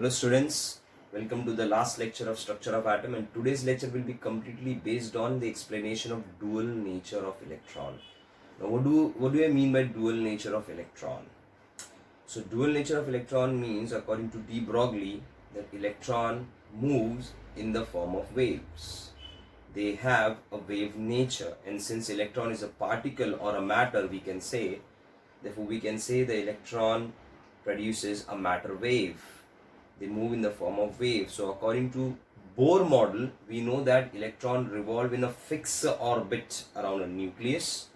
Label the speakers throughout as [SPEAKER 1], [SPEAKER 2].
[SPEAKER 1] Hello students, welcome to the last lecture of structure of atom, and today's lecture will be completely based on the explanation of dual nature of electron. Now what do I mean by dual nature of electron? So dual nature of electron means, according to de Broglie, that electron moves in the form of waves. They have a wave nature, and since electron is a particle or a matter, therefore we can say the electron produces a matter wave. They move in the form of wave. So according to Bohr model, we know that electron revolve in a fixed orbit around a nucleus.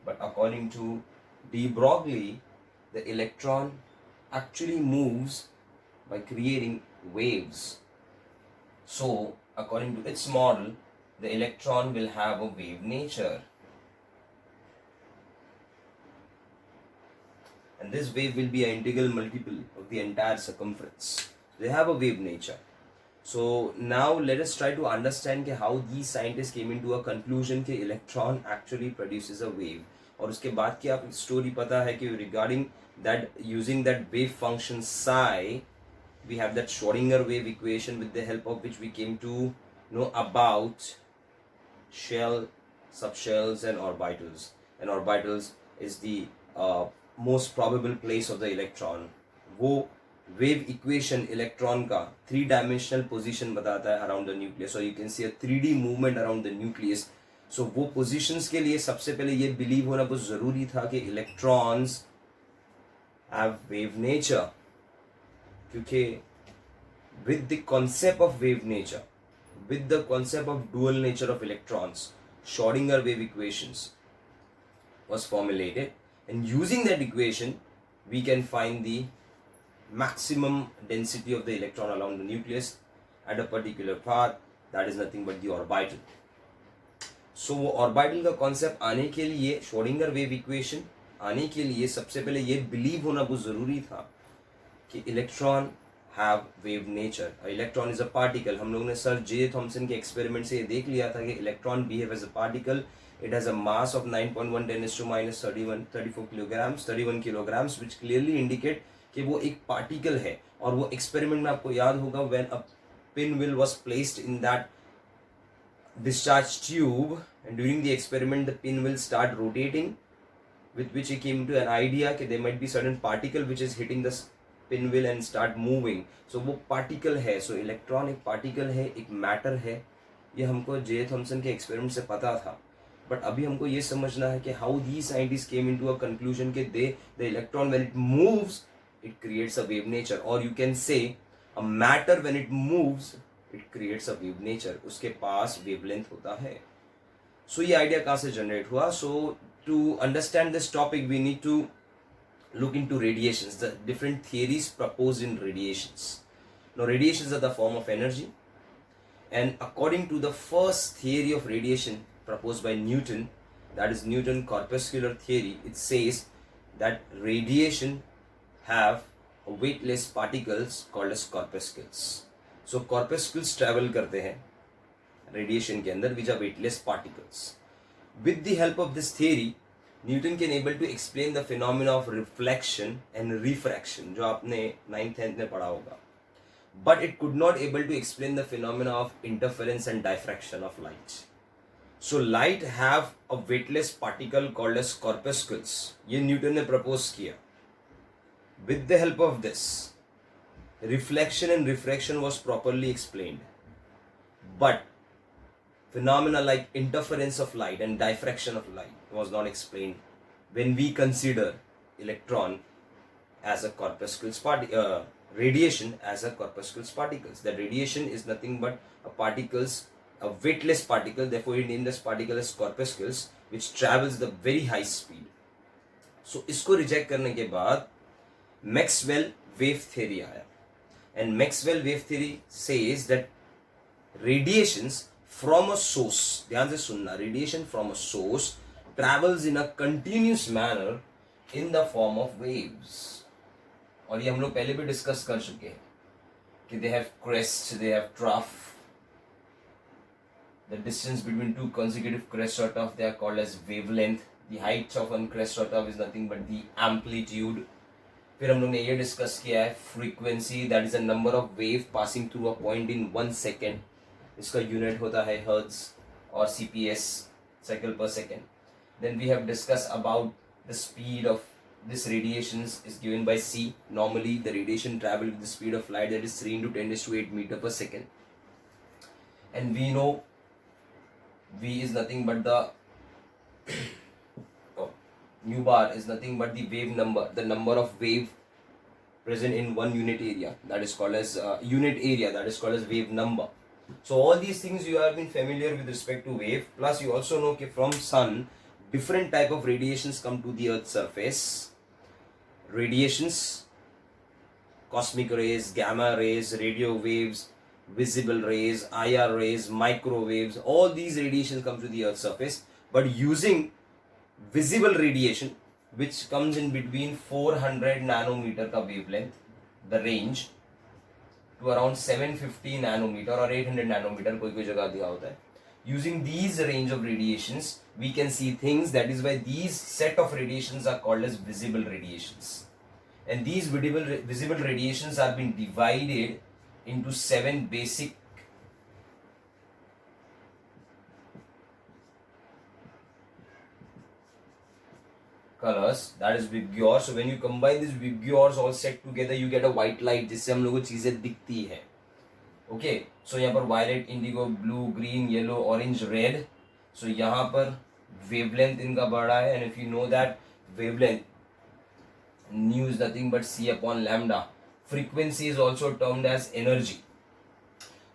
[SPEAKER 1] But according to de Broglie, the electron actually moves by creating waves. So according to its model, the electron will have a wave nature. And this wave will be an integral multiple of the entire circumference. They have a wave nature. So now let us try to understand how these scientists came into a conclusion that electron actually produces a wave. और उसके बाद की आप story पता है कि regarding that, using that wave function psi, we have that Schrodinger wave equation with the help of which we came to know about shell, subshells and orbitals. And orbitals is the most probable place of the electron. वो wave equation electron का 3-dimensional position बताता है around the nucleus, so you can see a 3D movement around the nucleus. So वो positions के लिए सबसे पहले ये believe होना बहुत ज़रूरी था कि electrons have wave nature, क्योंकि with the concept of wave nature, with the concept of dual nature of electrons, Schrodinger wave equations was formulated, and using that equation we can find the maximum density of the electron around the nucleus at a particular path, that is nothing but the orbital. So orbital का concept आने के लिए, Schrodinger wave equation आने के लिए सबसे पहले ये believe होना बहुत ज़रूरी था कि electron have wave nature. Electron is a particle. हम लोगों ने सर जे थॉमसन के एक्सपेरिमेंट से ये देख लिया था कि electron behave as a particle. It has a mass of 9.1 10⁻³ 31 kilograms, which clearly indicate कि वो एक पार्टिकल है. और वो एक्सपेरिमेंट में आपको याद होगा, when a pinwheel was placed in that discharge tube, and during the experiment the pinwheel start rotating, with which he came to an idea that there might be certain particle which is hitting the pinwheel and start moving. So वो particle है. So electron एक particle है, एक matter है. ये हमको J Thomson के experiment से पता था. बट अभी हमको ये समझना है कि how the scientist came into a conclusion के the electron when it moves it creates a wave nature, और you can say a matter when it moves it creates a wave nature. उसके पास वेवलेंथ होता है. सो ये idea कहाँ से generate हुआ? So to understand this topic we need to look into radiations, the different theories proposed in radiations. Now radiations are the form of energy, and according to the first theory of radiation proposed by Newton, that is Newton corpuscular theory, it says that radiation have weightless particles called as corpuscles. So corpuscles travel करते हैं radiation के अंदर, which are weightless particles. With the help of this theory, Newton can able to explain the phenomena of reflection and refraction, जो आपने 9th-10th में पढ़ा होगा. But it could not able to explain the phenomena of interference and diffraction of light. So light have a weightless particle called as corpuscles. ये Newton ने propose किया. With the help of this, reflection and refraction was properly explained. But phenomena like interference of light and diffraction of light was not explained when we consider electron as a corpuscles radiation as a corpuscles particles. That radiation is nothing but a weightless particle, therefore we name this particle as corpuscles, which travels the very high speed. So इसको reject करने के बाद Maxwell wave theory आया, and Maxwell wave theory says that radiations from a source, ध्यान से सुनना, radiation from a source travels in a continuous manner in the form of waves. और ये हम लोग पहले भी डिस्कस कर चुके हैं कि they have crest, they have trough. The distance between two consecutive crests or trough, they are called as wavelength. The height of one crest or trough is nothing but the amplitude. फिर हम लोग ने ये discuss किया है frequency, that is a number of wave passing through a point in 1 second. इसका unit होता है हर्ट्ज और CPS, साइकिल पर second. Then we have discuss about the speed of this radiations is given by c. Normally the radiation travel with the speed of light, that is 3 into 10 to 8 meter per second. And we know v is nothing but the nu bar is nothing but the wave number, the number of wave present in one unit area, that is called as unit area, that is called as wave number. So all these things you have been familiar with respect to wave. Plus you also know that from sun different type of radiations come to the earth's surface. Radiations, cosmic rays, gamma rays, radio waves, visible rays, IR rays, microwaves, all these radiations come to the earth's surface. But using visible radiation, which comes in between 400 nanometer ka wavelength, the range, to around 750 nanometer or 800 nanometer, koi koi jagah diya hota hai. Using these range of radiations, we can see things. That is why these set of radiations are called as visible radiations. And these visible radiations are being divided into 7 basic colors. That is Vibgyor. So when you combine these Vibgyors all set together, you get a white light, जिससे हम लोगों को चीजें दिखती है. Okay, so यहाँ पर violet, indigo, blue, green, yellow, orange, red. So यहाँ पर वेवलेंथ इनका बड़ा है. And if you know that wavelength nu is nothing but c upon lambda. Frequency is also termed as energy.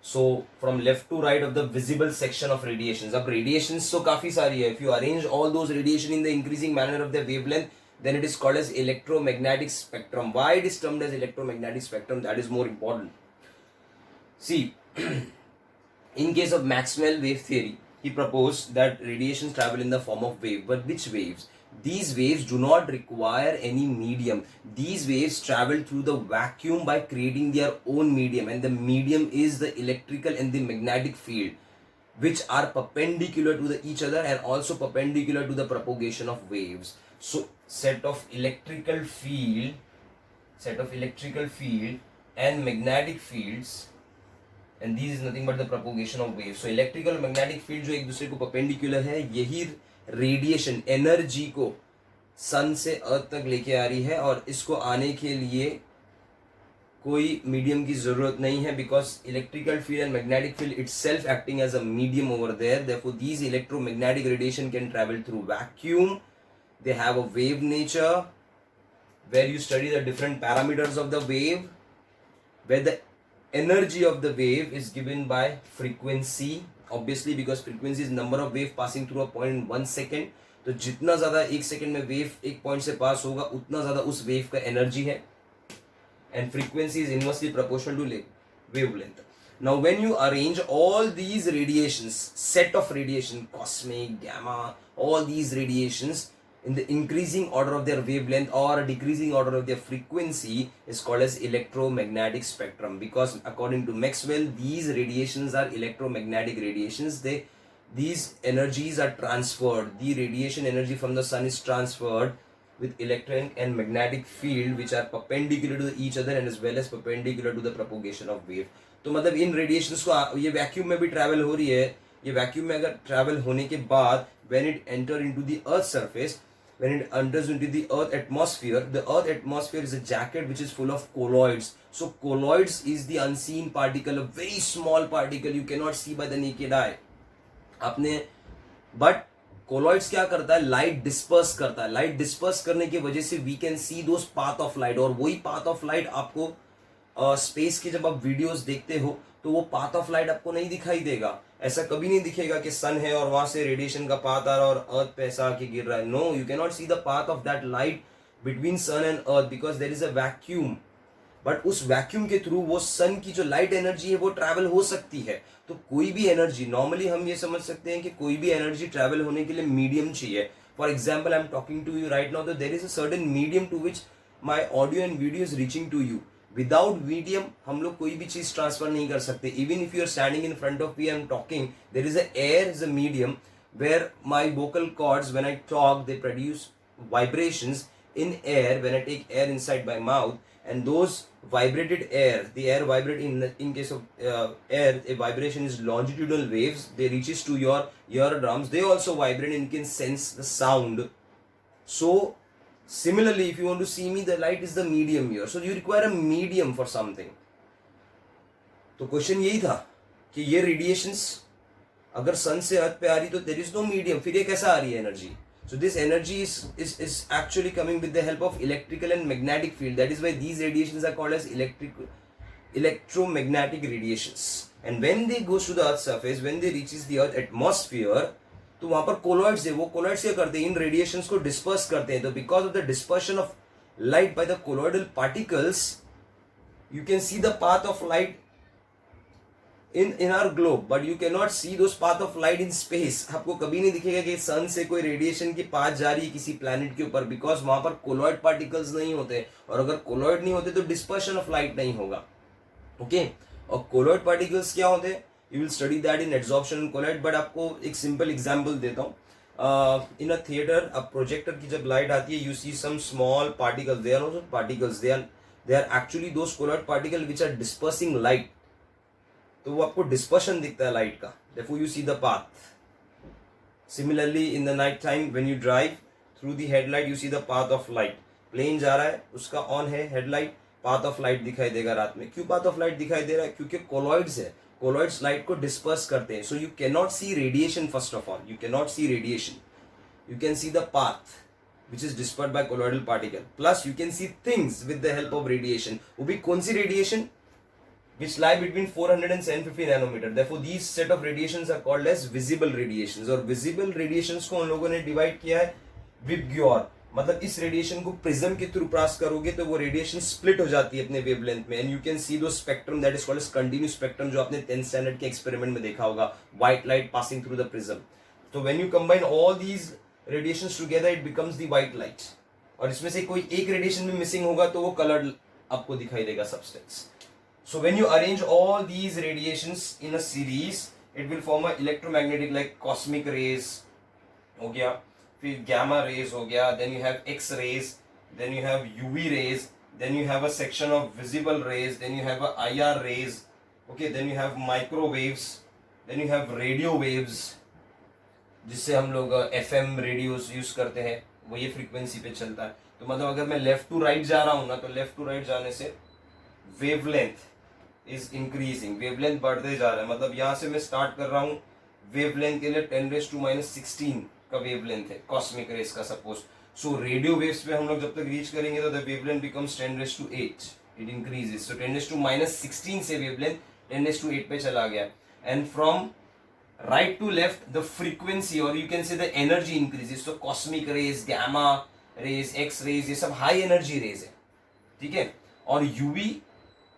[SPEAKER 1] So from left to right of the visible section of radiations, अब radiations तो काफी सारी है. If you arrange all those radiation in the increasing manner of their wavelength, then it is called as electromagnetic spectrum. Why it is termed as electromagnetic spectrum? That is more important. See, in case of Maxwell wave theory, he proposed that radiations travel in the form of wave. But which waves? These waves do not require any medium. These waves travel through the vacuum by creating their own medium, and the medium is the electrical and the magnetic field, which are perpendicular to each other and also perpendicular to the propagation of waves. So set of electrical field and magnetic fields, and these is nothing but the propagation of waves. So electrical magnetic field जो एक दूसरे को perpendicular है, यही radiation energy को सन से अर्थ तक लेके आ रही है. और इसको आने के लिए कोई मीडियम की जरूरत नहीं है, because electrical field and magnetic field itself acting as a medium over there. Therefore these electromagnetic radiation can travel through vacuum. They have a wave nature where you study the different parameters of the wave, where the energy of the wave is given by frequency, obviously because frequency is number of wave passing through a point in 1 second. तो जितना ज्यादा एक second में wave एक point से पास होगा उतना ज्यादा उस वेव का एनर्जी है. And frequency is inversely proportional to wavelength. Now when you arrange all these radiations, set of radiation, cosmic, gamma, all these radiations in the increasing order of their wavelength or decreasing order of their frequency is called as electromagnetic spectrum. Because according to Maxwell, these radiations are electromagnetic radiations. These energies are transferred. The radiation energy from the sun is transferred with electric and magnetic field which are perpendicular to each other and as well as perpendicular to the propagation of wave. तो मतलब इन radiations को ये vacuum में भी travel हो रही है. ये vacuum में अगर travel होने के बाद when it enter into the earth surface, when it enters into the earth atmosphere, the earth atmosphere is a jacket which is full of colloids. So colloids is the unseen particle, a very small particle you cannot see by the naked eye. आपने but colloids क्या करता है, light disperse करता है. Light disperse करने की वजह से we can see those path of light, और वही पाथ ऑफ लाइट आपको स्पेस की जब आप वीडियोस देखते हो तो वो पाथ ऑफ लाइट आपको नहीं दिखाई देगा. ऐसा कभी नहीं दिखेगा कि सन है और वहां से रेडिएशन का पाथ आ रहा है और अर्थ पे ऐसा आके गिर रहा है. No, you can not see the path of that light between sun and earth because there is a vacuum. But उस वैक्यूम के थ्रू वो सन की जो लाइट एनर्जी है वो ट्रैवल हो सकती है. तो कोई भी एनर्जी, नॉर्मली हम ये समझ सकते हैं कि कोई भी एनर्जी ट्रैवल होने के लिए मीडियम चाहिए. For example I am talking to you right now, तो there is a certain medium to which my audio and video is reaching to you. Without medium हम लोग कोई भी चीज ट्रांसफर नहीं कर सकते. Even if you are standing in front of me, I am talking, there is a air is a medium where my vocal cords when I talk they produce vibrations, in air, when I take air inside my mouth, and those vibrated air, the air vibrate in case of air, a vibration is longitudinal waves. They reaches to your eardrums. They also vibrate and can sense the sound. So similarly, if you want to see me, the light is the medium here. So you require a medium for something. तो question यही था कि ये radiations अगर सन से अर्थ पे आ रही तो देयर इज नो मीडियम, फिर ये कैसा आ रही है energy? So this energy is actually coming with the help of electrical and magnetic field. That is why these radiations are called as electromagnetic radiations. And when they goes to the earth surface, when they reaches the earth atmosphere, तो वहां पर colloids है, वो colloids क्या करते हैं? इन radiations को disperse करते हैं. तो because of the dispersion of light by the colloidal particles, you can see the path of light in our globe, but you cannot see those path of light in space. आपको कभी नहीं दिखेगा कि सन से कोई रेडिएशन की path जा रही है किसी प्लैनेट के ऊपर, बिकॉज वहां पर कोलॉइड पार्टिकल्स नहीं होते, और अगर कोलॉइड नहीं होते तो डिस्पर्शन ऑफ लाइट नहीं होगा. ओके, और कोलॉइड पार्टिकल्स क्या होते हैं? You will study that in absorption and colloid. But आपको एक सिंपल एग्जांपल देता हूँ. इन अ थिएटर, अब प्रोजेक्टर की जब लाइट आती है, you see some small particles. They are also particles, they are actually those colloid particle which are dispersing light. तो वो आपको डिस्पर्शन दिखता है लाइट का. Therefore you see the path. Similarly in the night time when you drive through the headlight, you see the path of light. Plane जा रहा है, उसका ऑन है हेडलाइट, पाथ ऑफ लाइट दिखाई देगा रात में. क्यों पाथ ऑफ लाइट दिखाई दे रहा है? क्योंकि कोलॉइड्स है, कोलॉइड्स लाइट को डिस्पर्स करते हैं. So you can not see radiation. First of all you can not see radiation, you can see the path which is dispersed by colloidal particle. Plus you can see things with the help of radiation. वो भी कौन सी radiation? Which lie between 400 and 750 nanometer. Therefore these set of radiations are called as visible radiations. और visible radiations को उन लोगों ने divide किया है विबग्योर. मतलब इस रेडिएशन को प्रिज्म के थ्रू पास करोगे तो वो रेडिएशन स्प्लिट हो जाती है अपने वेवलेंथ में, and you can see two spectrum that is called as continuous spectrum, जो आपने 10th स्टैंडर्ड के एक्सपेरिमेंट में देखा होगा, white light passing through the prism. तो when you combine all these radiations together it becomes the white light. और इसमें से कोई एक रेडिएशन भी मिसिंग होगा तो वो कलर्ड आपको दिखाई देगा substance. So when you arrange all these radiations in a series, it will form a electromagnetic, like cosmic rays हो गया, फिर gamma rays हो गया, then you have X rays, then you have UV rays, then you have a section of visible rays, then you have a IR rays, okay, then you have microwaves, then you have radio waves, जिससे हम लोग FM radios use करते हैं, वो ये frequency पे चलता है. तो मतलब अगर मैं लेफ्ट टू राइट जा रहा हूँ ना, तो लेफ्ट टू राइट जाने से वेवलेंथ इज इंक्रीजिंग, वेवलेंथ बढ़ते जा रहा है. मतलब यहाँ से मैं स्टार्ट कर रहा हूँ वेवलेंथ के लिए 10⁻⁻16 का वेवलेंथ है कॉस्मिक रेस का सपोज. सो रेडियो वेव्स पे हम लोग जब तक रीच करेंगे तो the wavelength becomes 10⁻8, it increases. So 10⁻16 से वेवलेंथ 10⁻8 पे चला गया. And from right to left the frequency, और you can say the energy increases. तो cosmic rays, gamma rays, X rays, ये सब हाई एनर्जी रेज है, ठीक है. और यूवी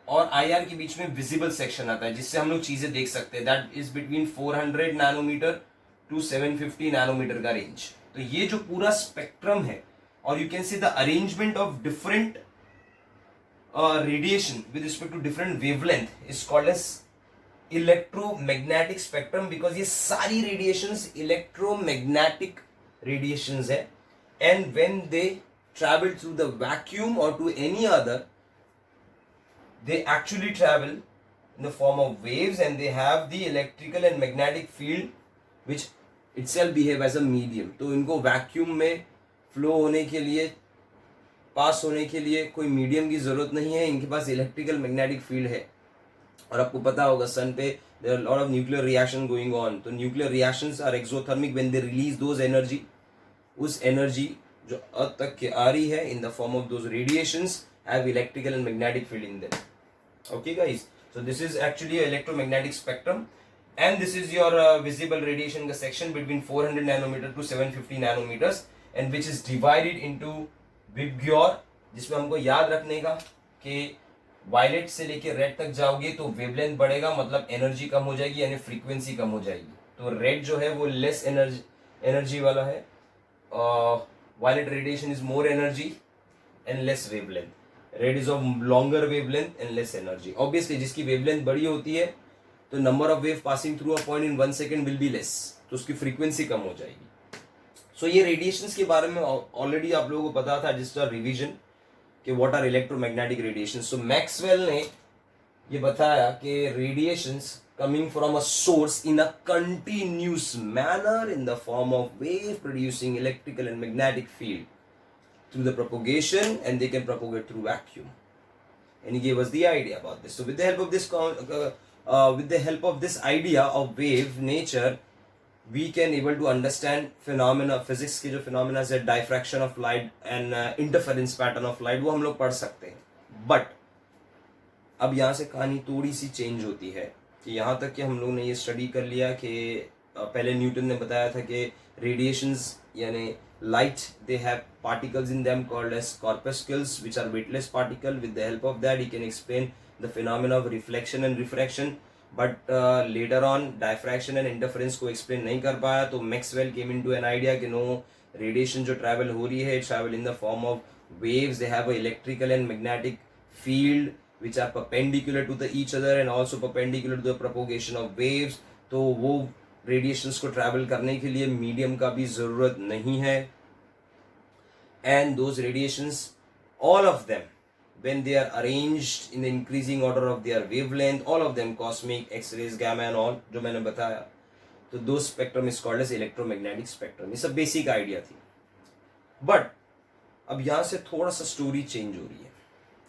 [SPEAKER 1] और आईआर के बीच में विजिबल सेक्शन आता है जिससे हम लोग चीजें देख सकते हैं. That is between 400 nanometre to 750 nanometre का रेंज. तो ये जो पूरा स्पेक्ट्रम है, और you can see the arrangement of different radiation with respect to different wavelength is called as electromagnetic spectrum, because ये सारी रेडिएशंस इलेक्ट्रोमैग्नेटिक रेडिएशंस है. And when they travel through the vacuum और to any other, they actually travel in the form of waves, and they have the electrical and magnetic field which itself behave as a medium. तो इनको vacuum में flow होने के लिए, पास होने के लिए कोई मीडियम की जरूरत नहीं है, इनके पास इलेक्ट्रिकल मैग्नेटिक फील्ड है. और आपको पता होगा सन पे there are lot of nuclear reaction going on. तो nuclear reactions are exothermic when they release those energy. उस एनर्जी जो अर्थ तक के आ रही है in the form of those radiations have electrical and magnetic field in them. Okay guys, so this is actually an electromagnetic spectrum, and this is your visible radiation का section between 400 nanometer to 750 nanometers, and which is divided into Vibgyor, जिसमें हमको याद रखने का कि violet से लेके red तक जाओगे तो वेवलेंथ बढ़ेगा, मतलब एनर्जी कम हो जाएगी, यानी फ्रीक्वेंसी कम हो जाएगी. तो रेड जो है वो लेस एनर्जी वाला है, violet radiation is more energy and less wavelength. Red is of longer wavelength and less energy. Obviously जिसकी वेवलेंथ बड़ी होती है तो number of wave passing through a point in 1 second will be less, तो उसकी frequency कम हो जाएगी. सो ये रेडिएशंस के बारे में ऑलरेडी आप लोगों को पता था, जिसका रिवीजन कि what are electromagnetic radiation. So Maxwell ने ये बताया कि radiations coming from a source in a continuous manner in the form of wave producing electrical and magnetic field through the propagation, and they can propagate through vacuum. And he gave us the idea about this. So with the help of this idea of wave nature, we can able to understand phenomena, physics के जो phenomena है, diffraction of light and interference pattern of light, वो हम लोग पढ़ सकते हैं. But अब यहाँ से कहानी थोड़ी सी चेंज होती है कि यहाँ तक कि हम लोगों ने ये स्टडी कर लिया कि पहले न्यूटन ने बताया था कि रेडिएशंस यानी light, they have particles in them called as corpuscles which are weightless particle. With the help of that he can explain the phenomena of reflection and refraction. But later on diffraction and interference को explain नहीं कर पाया, तो Maxwell came into an idea कि no, radiation जो travel हो रही है, travel in the form of waves, they have a electrical and magnetic field which are perpendicular to the each other and also perpendicular to the propagation of waves. तो वो radiations को travel करने के लिए medium का भी ज़रूरत नहीं है. And those radiations, all of them, when they are arranged in the increasing order of their wavelength, all of them, cosmic, X-rays, gamma and all, जो मैंने बताया, तो those spectrum is called as electromagnetic spectrum. ये सब basic idea थी. But अब यहाँ से थोड़ा सा story change हो रही है.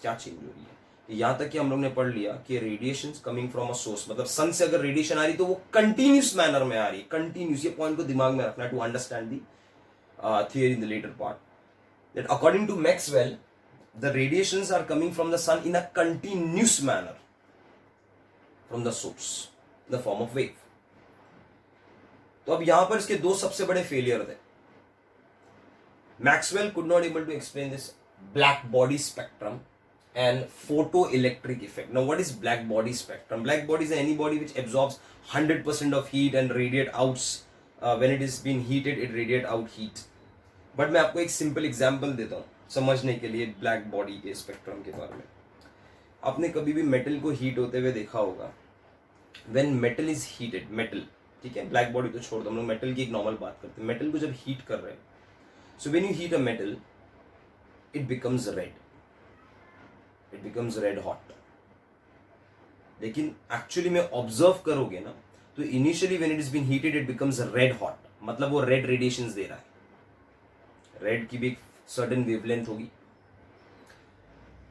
[SPEAKER 1] क्या चेंज हो रही है? यहाँ तक कि हम लोग ने पढ़ लिया कि radiation coming from a source, मतलब सन से अगर रेडिएशन आ रही तो वो कंटिन्यूस मैनर में आ रही है. कंटिन्यूस, ये पॉइंट को दिमाग में रखना to understand the theory in the later part. That according to Maxwell, the radiations are coming from the sun in a continuous manner from the source, the form of wave. तो अब यहां पर इसके दो सबसे बड़े फेलियर थे. Maxwell could not able to explain this black body spectrum and photoelectric effect. Now what is black body spectrum? Black body is any body which absorbs 100% of heat and radiate out when it is being heated, it radiate out heat. But मैं आपको एक simple example देता हूँ समझने के लिए black body के spectrum के बारे में. आपने कभी भी metal को heat होते हुए देखा होगा. When metal is heated, metal, ठीक है, black body तो छोड़ दो, हम लोग metal की एक normal बात करते हैं. metal को जब heat कर रहे हैं, so when you heat a metal, it becomes red. It becomes red hot. लेकिन एक्चुअली में ऑब्जर्व करोगे ना, तो initially when it is been heated it becomes red hot, मतलब वो रेड रेडिएशंस दे रहा है. रेड की भी एक सर्टेन वेवलेंथ होगी.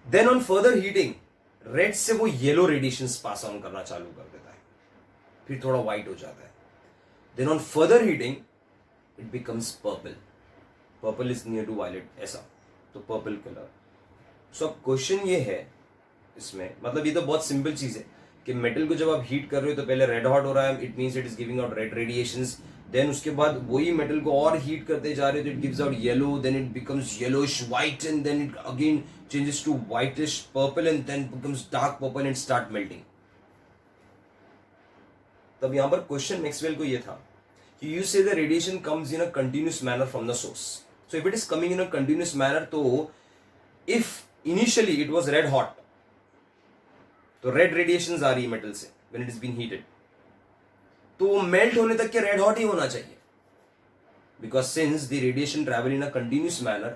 [SPEAKER 1] Then on further heating, red से वो येलो रेडिएशंस पास ऑन करना चालू कर देता है, फिर थोड़ा व्हाइट हो जाता है. Then on further heating it becomes purple. Purple is near to violet, ऐसा, तो पर्पल कलर. सो अब क्वेश्चन ये है इसमें, मतलब ये तो बहुत सिंपल चीज है कि मेटल को जब आप हीट कर रहे हो तो पहले रेड हॉट हो रहा है, it means it is giving out red radiations. देन उसके बाद वही मेटल को और हीट करते जा रहे हो तो it gives out yellow, then it becomes yellowish white and then it again changes to whitish purple and then becomes dark purple and start melting. तब यहां पर क्वेश्चन मैक्सवेल को ये था कि यू से the radiation comes in a continuous manner from the source. So if it is coming in a continuous manner, तो if initially it was red hot, तो red radiations आ रही है metal से when it is being heated, तो melt होने तक के red hot ही होना चाहिए, because since the radiation travel in a continuous manner,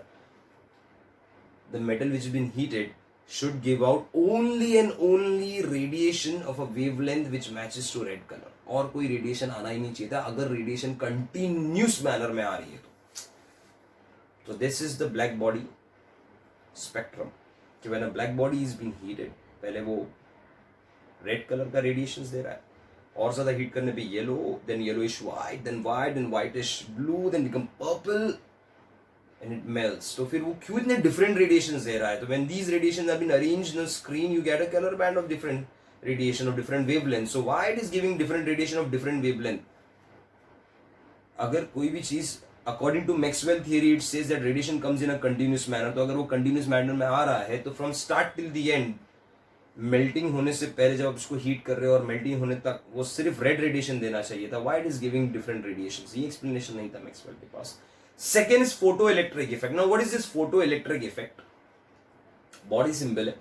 [SPEAKER 1] the metal which has been heated should give out only and only radiation of a wavelength which matches to red color. और कोई radiation आना ही नहीं चाहिए था अगर radiation continuous manner में आ रही है तो. So this is the black body spectrum. कि when a black body is being heated, पहले वो red color का radiations दे रहा है, और ज़्यादा heat करने पे yellow, then yellowish white, then white, then whitish blue, then become purple, and it melts. तो फिर वो क्यों इतने different radiations दे रहा है? तो when these radiations have been arranged on the screen, you get a color band of different radiation of different wavelength. So why it is giving different radiation of different wavelength? अगर कोई भी चीज़ according to Maxwell theory, it says that radiation comes in a continuous manner. तो अगर वो continuous manner में आ रहा है तो from start till the end, melting होने से पहले जब आप उसको heat कर रहे हो और melting होने तक वो सिर्फ red radiation देना चाहिए था. Why it is giving different radiations? ये explanation नहीं था Maxwell के पास. Second is photoelectric effect. Now what is this photoelectric effect? Body symbol है.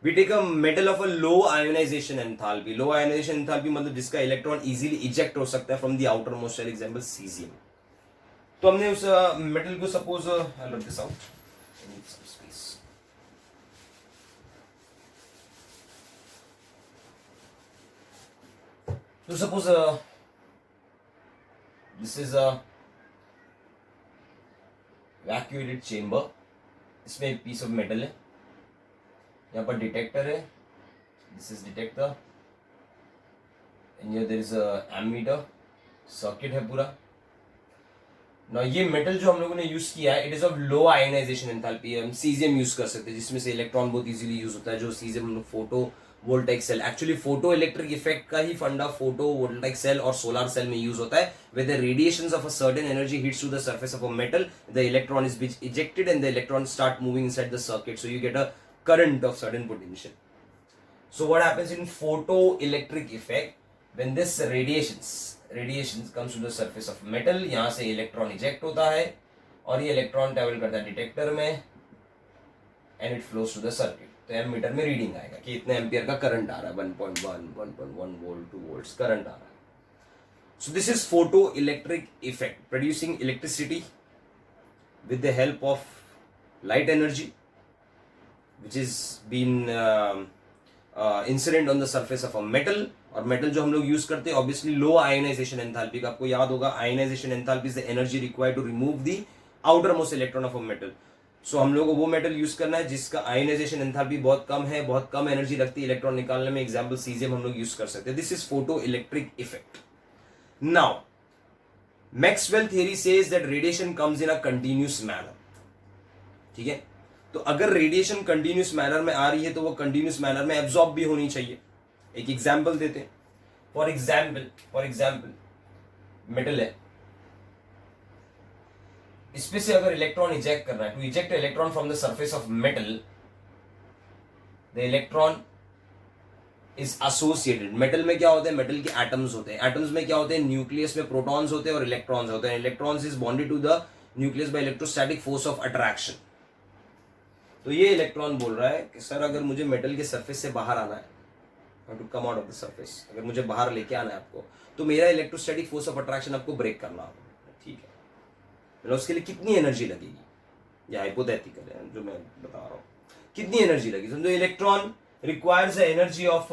[SPEAKER 1] We take a metal of a low ionization enthalpy. Low ionization enthalpy मतलब जिसका electron easily eject हो सकता है from the outermost shell, example cesium. तो हमने उस metal को suppose I let this out some space. तो suppose this is a evacuated chamber. इसमें एक पीस ऑफ मेटल है, यहाँ पर डिटेक्टर है, this is detector, and here there is a ammeter, circuit है पूरा. ना ये मेटल जो हम लोगों ने यूज किया है, it is of low ionization enthalpy. हम सीजियम यूज कर सकते हैं जिसमें से इलेक्ट्रॉन बहुत इजीली यूज होता है. जो सीजियम हम लोग photo voltaic cell, actually photo electric effect का ही फंडा फोटो वोल्टाइक सेल और सोलर सेल में यूज होता है. With the radiations of a certain energy hits to the surface of a metal, the electron is बीच ejected and the electron start moving inside the circuit, so you get a current of certain potential. So what happens in photoelectric effect, when this radiations comes to the surface of metal, यहाँ से electron eject होता है और ये electron travel करता है detector में and it flows to the circuit. तो एमीटर में रीडिंग आएगा कि इतने एम्पियर का करंट आ रहा है, 1.1 1.1 वोल्ट 2 वोल्ट्स करंट आ रहा है. So this is photoelectric effect, producing electricity with the help of light energy which is been incident on the surface of a metal. और मेटल जो हम लोग यूज करते हैं ऑब्वियसली लो आयोनाइजेशन एंथैल्पी का. आपको याद होगा ionisation enthalpy is the energy required to remove the outer most electron of a metal. So हम लोग को वो मेटल यूज करना है जिसका आयोनाइजेशन एंथैल्पी बहुत कम है, बहुत कम एनर्जी लगती है इलेक्ट्रॉन निकालने में. एग्जांपल सीजियम हम लोग यूज कर सकते हैं. This is photo electric effect. Now Maxwell theory says that radiation comes in a continuous manner. ठीक है, तो अगर रेडिएशन कंटिन्यूअस मैनर में आ रही है तो वो कंटिन्यूअस मैनर में एब्जॉर्ब भी होनी चाहिए. एक एग्जांपल देते हैं. फॉर एग्जांपल मेटल है, इसमें से अगर इलेक्ट्रॉन इजेक्ट करना है, to eject electron from the surface of metal, the electron is associated. Metal में क्या होते हैं, मेटल के एटम्स होते हैं. एटम्स में क्या होते हैं, न्यूक्लियस में प्रोटॉन्स होते हैं और इलेक्ट्रॉन्स होते हैं. Electrons is bonded to the nucleus by electrostatic force of attraction. तो ये इलेक्ट्रॉन बोल रहा है कि सर अगर मुझे मेटल के सरफेस से बाहर आना है, to come out of the surface, अगर मुझे बाहर लेके आना है आपको, तो मेरा इलेक्ट्रोस्टैटिक फोर्स ऑफ अट्रैक्शन आपको ब्रेक करना होगा. ठीक है, मतलब उसके लिए कितनी एनर्जी लगेगी, या हाइपोथेटिकल है जो मैं बता रहा हूँ, कितनी एनर्जी लगेगी. समझो electron requires energy of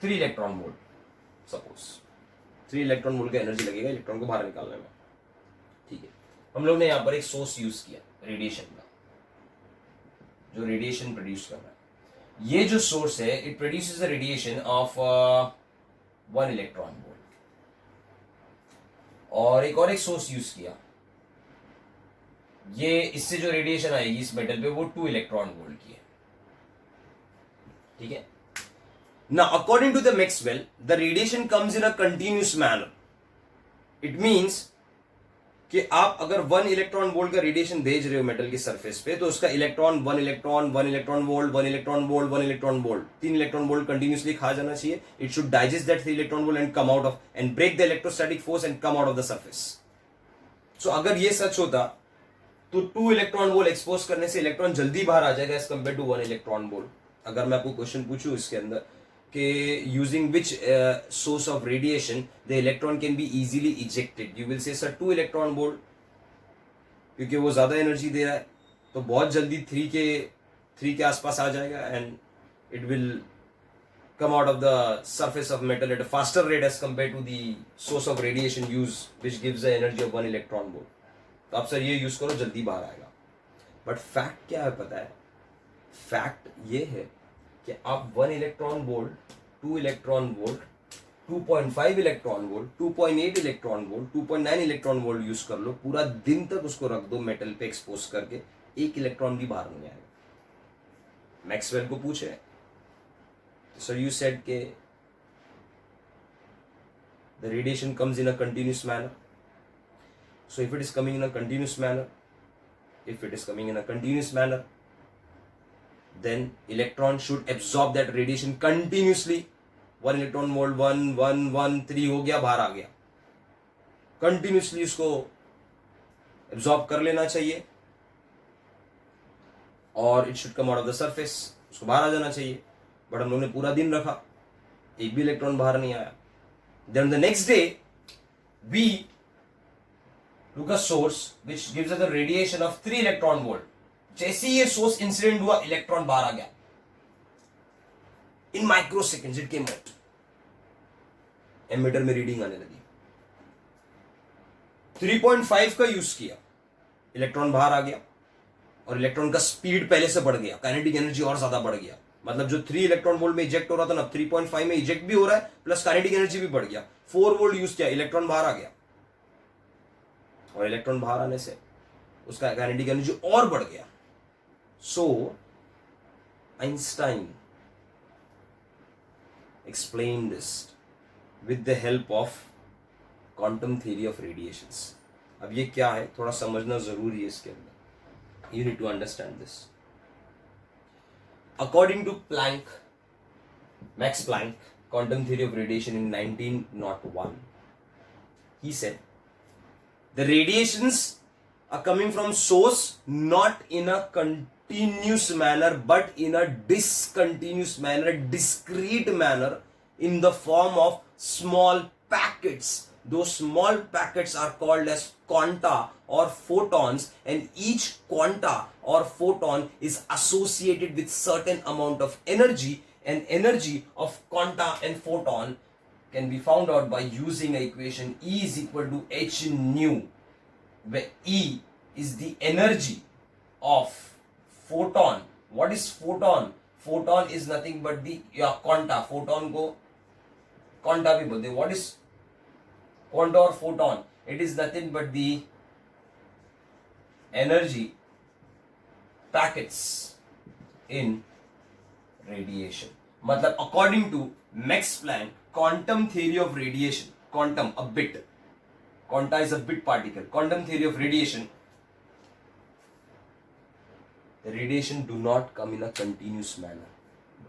[SPEAKER 1] 3 electron volt. Suppose 3 electron volt का एनर्जी लगेगा इलेक्ट्रॉन को बाहर निकालने में. ठीक है, हम लोग ने यहां पर एक सोर्स यूज किया रेडिएशन का, जो रेडिएशन प्रोड्यूस कर रहा है. ये जो सोर्स है it produces a radiation of 1 electron volt. और एक सोर्स यूज किया, ये इससे जो रेडिएशन आएगी इस मेटल पे वो 2 इलेक्ट्रॉन वोल्ट की है. ठीक है, now according to the Maxwell the radiation comes in a continuous manner. it means कि आप अगर 1 इलेक्ट्रॉन वोल्ट का रेडिएशन भेज रहे हो मेटल की सरफेस पे, तो उसका electron 1 electron 1 electron volt 1 electron volt 1 electron volt 3 electron volt continuously खा जाना चाहिए. It should digest that 3 electron volt and come out of and break the electrostatic force and come out of the surface. So अगर ये सच होता तो 2 electron volt expose करने से electron जल्दी बाहर आ जाएगा as compare to 1 electron volt. अगर मैं आपको क्वेश्चन पूछूं इसके अंदर कि using which source of radiation the electron can be easily ejected, you will say sir 2 electron volt, क्योंकि वो ज्यादा एनर्जी दे रहा है तो बहुत जल्दी 3 के आसपास आ जाएगा and it will come out of the surface of metal at a faster rate as compared to the source of radiation used which gives the energy of 1 electron volt. तो आप सर ये यूज करो जल्दी बाहर आएगा. But fact क्या है पता है, फैक्ट ये है कि आप 1 electron volt 2 electron volt 2.5 electron volt 2.8 electron volt 2.9 electron volt use कर लो, पूरा दिन तक उसको रख दो मेटल पे एक्सपोज करके, 1 इलेक्ट्रॉन भी बाहर नहीं आएगा. मैक्सवेल को पूछे सर यू सेड के the radiation comes in a continuous manner. So if it is coming in a continuous manner, then electron should absorb that radiation continuously. 1 electron volt 1 1 1 3 हो गया, बाहर आ गया, कंटिन्यूसली उसको एब्जॉर्ब कर लेना चाहिए और it should come out of the surface, उसको बाहर आ जाना चाहिए. बट हम लोगों ने पूरा दिन रखा, एक भी इलेक्ट्रॉन बाहर नहीं आया. Then the next day we took a source which gives us a radiation of 3 electron volt. जैसे ही ये सोर्स इंसिडेंट हुआ, इलेक्ट्रॉन बाहर आ गया. In microseconds it came out. Ammeter में रीडिंग आने लगी. 3.5 का यूज किया, इलेक्ट्रॉन बाहर आ गया और इलेक्ट्रॉन का स्पीड पहले से बढ़ गया, काइनेटिक एनर्जी और ज्यादा बढ़ गया. मतलब जो 3 इलेक्ट्रॉन वोल्ट में इजेक्ट हो रहा था ना, 3.5 में इजेक्ट भी हो रहा है, प्लस काइनेटिक एनर्जी भी बढ़ गया. 4 वोल्ट यूज किया, इलेक्ट्रॉन बाहर आ गया और इलेक्ट्रॉन बाहर आने से उसका काइनेटिक एनर्जी और बढ़ गया. सो Einstein explained this with the help of quantum theory of radiations. अब ये क्या है थोड़ा समझना जरूरी है इसके अंदर. You need to understand this. According to Max Planck, quantum theory of radiation in 1901, he said the radiations are coming from source not in a continuous manner but in a discontinuous manner, discrete manner, in the form of small packets. Those small packets are called as quanta or photons, and each quanta or photon is associated with certain amount of energy, and energy of quanta and photon can be found out by using an equation E is equal to h nu, where E is the energy of photon. What is photon? Photon is nothing but the quanta. Photon को quanta भी बोलते हैं. What is quanta or photon? It is nothing but the energy packets in radiation. मतलब according to Max Planck quantum theory of radiation, quantum a bit, quanta is a bit particle, quantum theory of radiation, the radiation do not come in a continuous manner.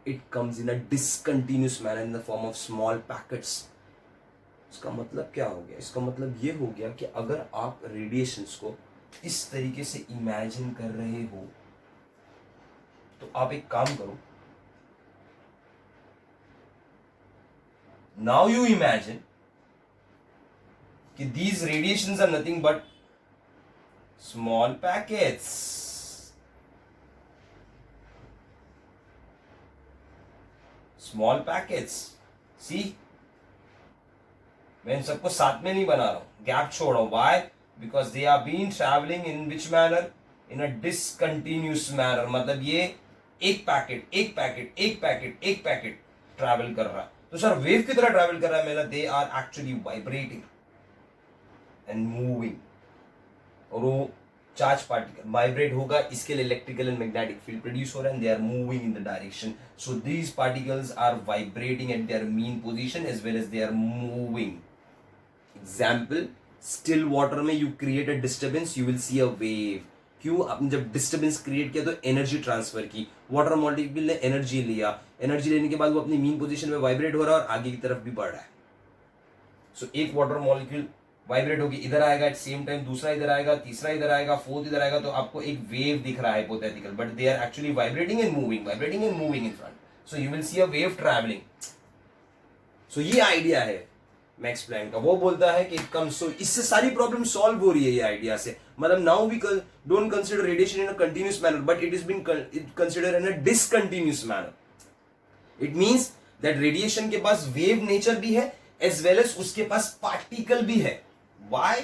[SPEAKER 1] It comes in a discontinuous manner in the form of small packets. इसका मतलब क्या हो गया? इसका मतलब ये हो गया कि अगर आप रेडिएशंस को इस तरीके से इमेजिन कर रहे हो तो आप एक काम करो. Now you imagine कि these radiations are nothing but small packets. Small packets. See? मैं इन सबको साथ में नहीं बना रहा हूं, गैप छोड़ रहा हूं. Why? Because they are being traveling in which manner? In a discontinuous manner. मतलब ये एक पैकेट ट्रैवल कर रहा है. तो सर वेव की तरह ट्रैवल कर रहा है मेरा. They are actually vibrating and moving. और वो चार्ज पार्टिकल वाइब्रेट होगा, इसके लिए electrical and magnetic field produce हो रहा है, and they are moving in the direction. So these particles are vibrating at their mean position as well as they are moving. Example, still water में you create a disturbance, you will see a wave. क्यों? आपने जब disturbance create किया तो energy transfer की. Water molecule ने energy लिया, energy लेने के बाद वो अपनी मीन पोजीशन में वाइब्रेट हो रहा है और आगे की तरफ भी बढ़ रहा है. सो एक वाटर मॉलिक्यूल वाइब्रेट होगी, इधर आएगा, एट सेम टाइम दूसरा इधर आएगा, तीसरा इधर आएगा, फोर्थ इधर आएगा, तो आपको एक वेव दिख रहा है hypothetical, but they are actually vibrating and moving in front. So you will see a wave travelling. So ये आइडिया है मैक्स प्लैंक का. वो बोलता है कि सो इससे सारी प्रॉब्लम सॉल्व हो रही है ये आइडिया से. मतलब now we don't consider radiation in a continuous manner but it is been consider in a discontinuous manner. It means that radiation के पास वेव नेचर भी है एज वेल एज उसके पास पार्टिकल भी है. Why?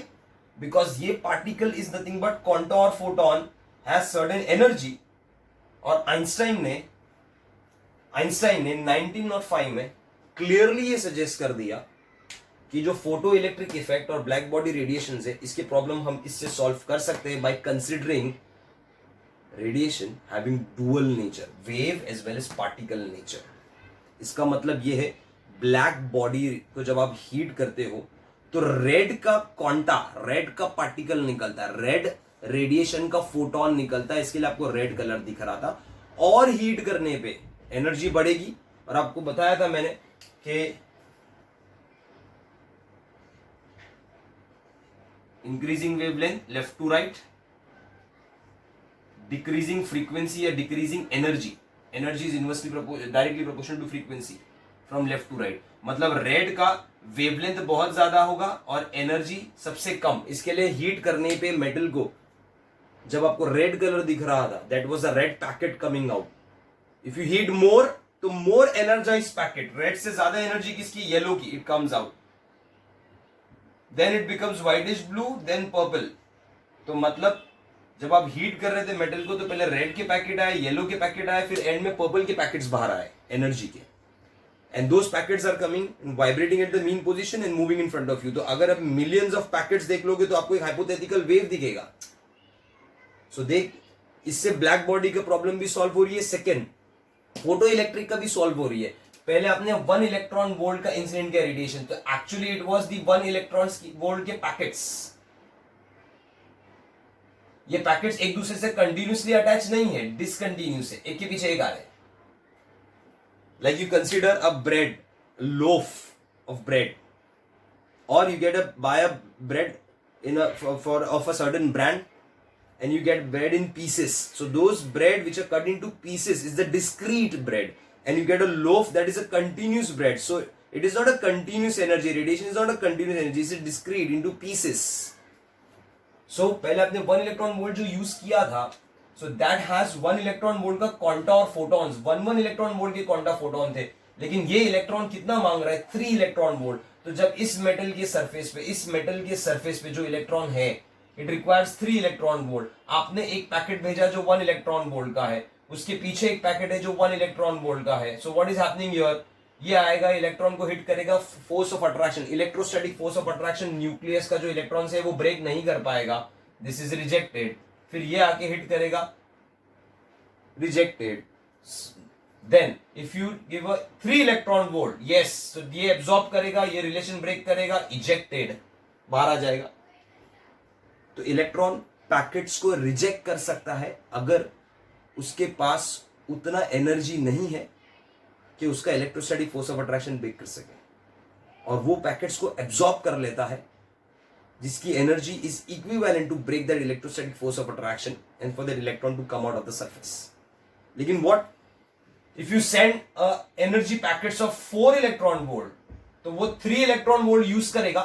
[SPEAKER 1] Because ये particle is nothing but quanta or photon has certain energy. और Einstein ने 1905 में क्लियरली ये सजेस्ट कर दिया कि जो फोटो इलेक्ट्रिक इफेक्ट और ब्लैक बॉडी रेडिएशन है, इसके प्रॉब्लम हम इससे सॉल्व कर सकते हैं by considering radiation having dual nature, wave as well as particle nature. इसका मतलब ये है ब्लैक बॉडी को जब आप हीट करते हो तो रेड का क्वांटा, रेड का पार्टिकल निकलता है, रेड रेडिएशन का फोटोन निकलता है, इसके लिए आपको रेड कलर दिख रहा था. और हीट करने पे एनर्जी बढ़ेगी. और आपको बताया था मैंने कि increasing wavelength left to right, decreasing frequency या decreasing energy, energy is inversely directly proportional to frequency from left to right. मतलब रेड का वेवलेंथ बहुत ज्यादा होगा और एनर्जी सबसे कम। इसके लिए हीट करने पे मेटल को, जब आपको रेड कलर दिख रहा था, that was a red packet coming out. If you heat more तो मोर एनर्जाइज पैकेट, रेड से ज्यादा एनर्जी किसकी, येलो की, it comes out, then it becomes whitish blue, then purple. तो मतलब जब आप हीट कर रहे थे मेटल को तो पहले रेड के पैकेट आए, येलो के पैकेट आए, फिर एंड में पर्पल के पैकेट्स बाहर आए एनर्जी के, and those packets are coming vibrating at the mean position and moving in front of you. तो अगर आप मिलियंस ऑफ पैकेट्स देख लोगे तो आपको एक हाइपोथेटिकल वेव दिखेगा। सो देख, इससे ब्लैक बॉडी का प्रॉब्लम भी सॉल्व हो रही है, सेकेंड फोटो इलेक्ट्रिक का भी सॉल्व हो रही है। पहले आपने 1 इलेक्ट्रॉन वोल्ट का इंसिडेंट किया रेडिएशन, तो actually it was the 1 electron volt के पैकेट्स। ये पैकेट्स एक दूसरे से कंटिन्यूसली अटैच नहीं है, डिसकंटिन्यूस है, एक के पीछे एक आ रहे। Like you consider a bread, loaf of bread, और you get buy a bread in a for of a certain brand, and you get bread in pieces. So those bread which are cut into pieces is the discrete bread, and you get a loaf that is a continuous bread. So it is not a continuous energy, radiation is not a continuous energy, it is discrete into pieces. So पहले आपने 1 electron volt जो use किया था, so that has 1 electron volt का quanta और photons, 1 electron volt के quanta photon थे, लेकिन ये इलेक्ट्रॉन कितना मांग रहा है, 3 इलेक्ट्रॉन वोल्ट। तो जब इस मेटल के सरफेस पे जो इलेक्ट्रॉन है, इट रिक्वायर्स 3 इलेक्ट्रॉन वोल्ट। आपने एक पैकेट भेजा जो 1 इलेक्ट्रॉन वोल्ट का है, उसके पीछे एक पैकेट है जो 1 इलेक्ट्रॉन वोल्ट का है। So what is happening here, ये आएगा, इलेक्ट्रॉन को हिट करेगा, force of attraction, electrostatic force of attraction, nucleus का जो इलेक्ट्रॉन है वो ब्रेक नहीं कर पाएगा, दिस इज रिजेक्टेड। फिर ये आके हिट करेगा, rejected. Then if you give a 3 electron volt, yes, so ये एब्जॉर्ब करेगा, ये रिलेशन ब्रेक करेगा, इजेक्टेड, बाहर आ जाएगा। तो इलेक्ट्रॉन पैकेट्स को रिजेक्ट कर सकता है अगर उसके पास उतना एनर्जी नहीं है कि उसका electrostatic force of attraction break कर सके, और वो पैकेट्स को एब्जॉर्ब कर लेता है जिसकी energy is equivalent to break that electrostatic force of attraction and for that electron to come out of the surface. लेकिन what if you send energy packets of 4 electron volt, तो वो 3 electron volt use करेगा,